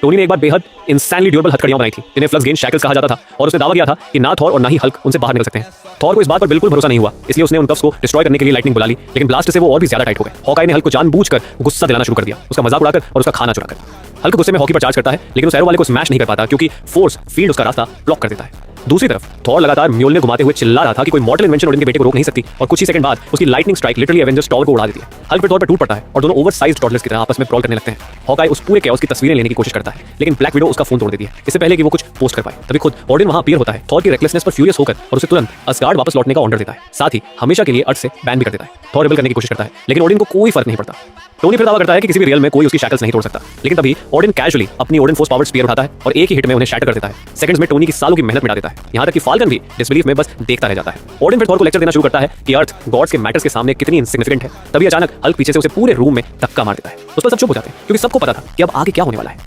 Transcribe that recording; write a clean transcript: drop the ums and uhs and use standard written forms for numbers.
Tony ने एक बार बेहद इंसैनली ड्यूरेबल हथकड़ियां बनाई थी जिन्हें फ्लक्स गेन शैकल्स कहा जाता था और उसने दावा किया था कि ना थॉर और ना ही हल्क उनसे बाहर निकल सकते हैं। थॉर को इस बात पर बिल्कुल भरोसा नहीं हुआ, इसलिए उसने उन कफ्स को डिस्ट्रॉय करने के लिए लाइटनिंग बुला ली, लेकिन ब्लास्ट से वो और भी ज्यादा टाइट हो गए। हॉकाई ने हल्क को जानबूझकर गुस्सा दिलाना शुरू कर दिया, उसका मजाक उड़ाकर और उसका खाना चुराकर। हल्क गुस्से में हॉकी पर चार्ज करता है, लेकिन उस एरो वाले को स्मैश नहीं कर पाता क्योंकि फोर्स फील्ड उसका रास्ता ब्लॉक कर देता है। दूसरी तरफ थॉर लगातार म्योल्निर घुमाते हुए चिल्ला रहा था कि कोई मॉडल इन्वेंशन ओडिन के बेटे को रोक नहीं सकती, और कुछ ही सेकंड बाद उसकी lightning strike literally Avengers tower को उड़ा देती है। हल्क फिर थॉर पर टूट पड़ता है और दोनों ओवरसाइज्ड टॉडलर्स की तरह आपस में प्रॉल करने लगते हैं। हॉकाई उस पूरे कैओस की तस्वीरें लेने की कोशिश करता है, लेकिन ब्लैक विडो उसका फोन तोड़ देती है इससे पहले कि वो कुछ पोस्ट कर पाए। तभी खुद ओडिन वहां अपीयर होता है, थॉर की रेकलेसनेस पर फ्यूरियस होकर और उसे तुरंत असगार्ड वापस लौटने का ऑर्डर देता है, साथ ही हमेशा के लिए अर्थ से बैन भी कर देता है। थॉर रिबेल करने की कोशिश करता है, लेकिन ओडिन को कोई फर्क नहीं पड़ता। टोनी फिर दावा करता है कि किसी भी रियल में कोई उसकी शैकल्स नहीं तोड़ सकता, लेकिन तभी ओडिन कैजुअली अपनी ओडिन फोर्स पावर्ड स्पीयर उठाता है और एक ही हिट में उन्हें शैटर कर देता है। सेकंड्स में टोनी की सालों की मेहनत मिटा देता है, यहाँ तक कि फाल्कन भी डिसबिलीफ में बस देखता रह जाता है। ओडिन फिर थॉर को लेक्चर देना शुरू करता है कि अर्थ गॉड्स के मैटर्स के सामने कितनी इनसिग्निफिकेंट है। तभी अचानक हल्क पीछे से उसे पूरे रूम में धक्का मार देता है। उस पर सब चुप हो जाते हैं क्योंकि सबको पता था कि अब आगे क्या होने वाला है।